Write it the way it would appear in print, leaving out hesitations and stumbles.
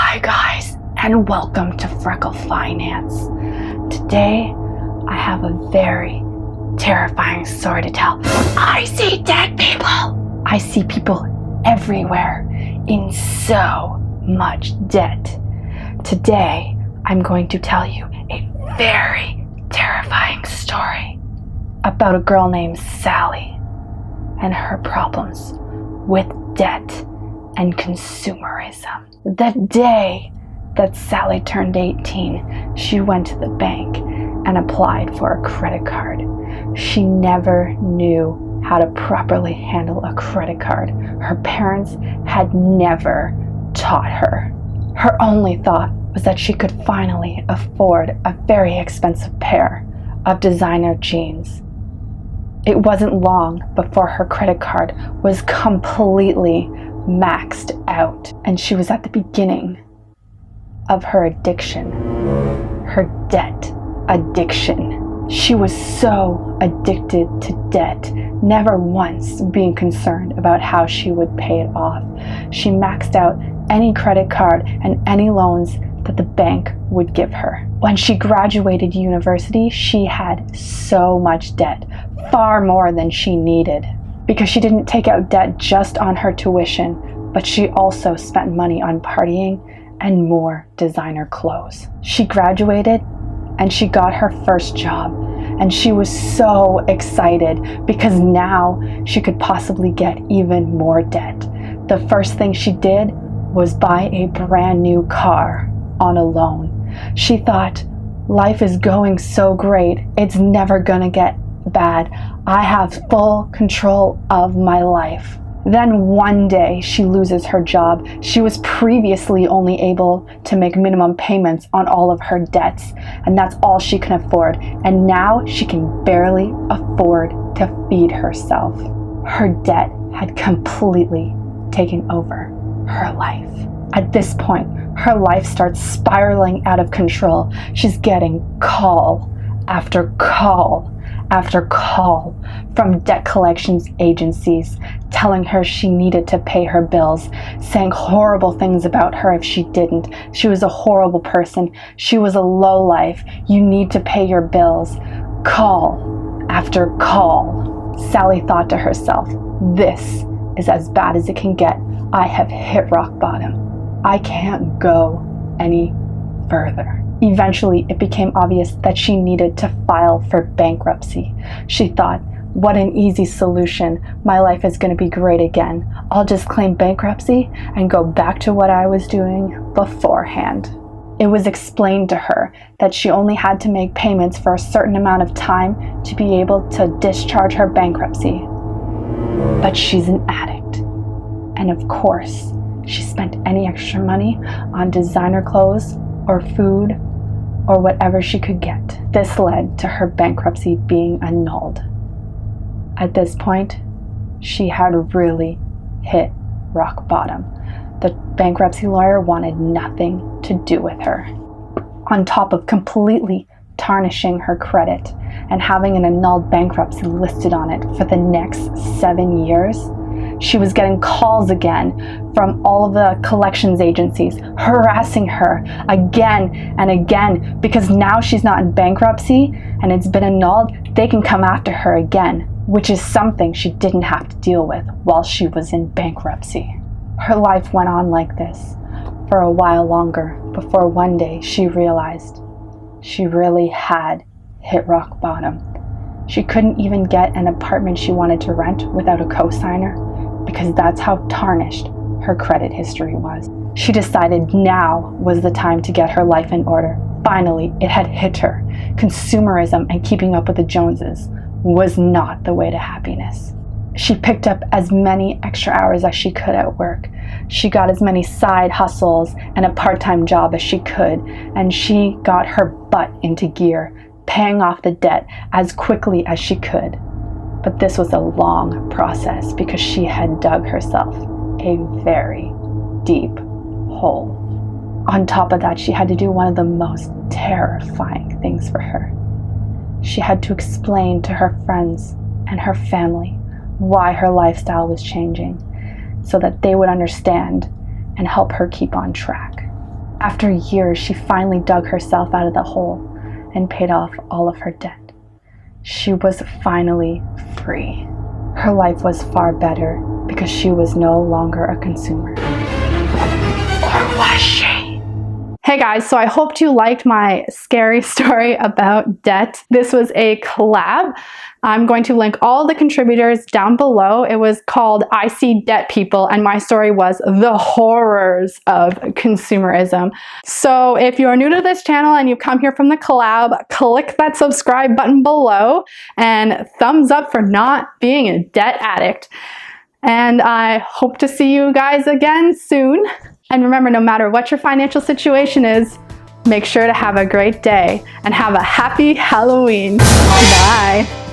Hi guys, and welcome to Freckle Finance. Today, I have a very terrifying story to tell. I see dead people! I see people everywhere in so much debt. Today, I'm going to tell you a very terrifying story about a girl named Sally and her problems with debt and consumerism. The day that Sally turned 18, she went to the bank and applied for a credit card. She never knew how to properly handle a credit card. Her parents had never taught her. Her only thought was that she could finally afford a very expensive pair of designer jeans. It wasn't long before her credit card was completely maxed out, and she was at the beginning of her addiction, her debt addiction. She was so addicted to debt, never once being concerned about how she would pay it off. She maxed out any credit card and any loans that the bank would give her. When she graduated university, she had so much debt, far more than she needed, because she didn't take out debt just on her tuition, but she also spent money on partying and more designer clothes. She graduated and she got her first job, and she was so excited because now she could possibly get even more debt. The first thing she did was buy a brand new car on a loan. She thought, life is going so great, it's never gonna get bad. I have full control of my life. Then one day she loses her job. She was previously only able to make minimum payments on all of her debts, and that's all she can afford. And now she can barely afford to feed herself. Her debt had completely taken over her life. At this point, her life starts spiraling out of control. She's getting call after call after call from debt collections agencies telling her she needed to pay her bills, saying horrible things about her if she didn't. She was a horrible person. She was a lowlife. You need to pay your bills. Call after call. Sally thought to herself, this is as bad as it can get. I have hit rock bottom. I can't go any further. Eventually, it became obvious that she needed to file for bankruptcy. She thought, what an easy solution. My life is going to be great again. I'll just claim bankruptcy and go back to what I was doing beforehand. It was explained to her that she only had to make payments for a certain amount of time to be able to discharge her bankruptcy. But she's an addict. And of course, she spent any extra money on designer clothes or food or whatever she could get. This led to her bankruptcy being annulled. At this point, she had really hit rock bottom. The bankruptcy lawyer wanted nothing to do with her. On top of completely tarnishing her credit and having an annulled bankruptcy listed on it for the next 7 years, she was getting calls again from all of the collections agencies, harassing her again and again, because now she's not in bankruptcy and it's been annulled, they can come after her again, which is something she didn't have to deal with while she was in bankruptcy. Her life went on like this for a while longer before one day she realized she really had hit rock bottom. She couldn't even get an apartment she wanted to rent without a co-signer, because that's how tarnished her credit history was. She decided now was the time to get her life in order. Finally, it had hit her. Consumerism and keeping up with the Joneses was not the way to happiness. She picked up as many extra hours as she could at work. She got as many side hustles and a part-time job as she could, and she got her butt into gear, paying off the debt as quickly as she could. But this was a long process because she had dug herself a very deep hole. On top of that, she had to do one of the most terrifying things for her. She had to explain to her friends and her family why her lifestyle was changing so that they would understand and help her keep on track. After years, she finally dug herself out of the hole and paid off all of her debt. She was finally free. Her life was far better because she was no longer a consumer. Or was she? Hey guys, so I hoped you liked my scary story about debt. This was a collab. I'm going to link all the contributors down below. It was called I See Debt People, and my story was the horrors of consumerism. So if you're new to this channel and you come here from the collab, click that subscribe button below and thumbs up for not being a debt addict. And I hope to see you guys again soon. And remember, no matter what your financial situation is, make sure to have a great day and have a happy Halloween. Bye.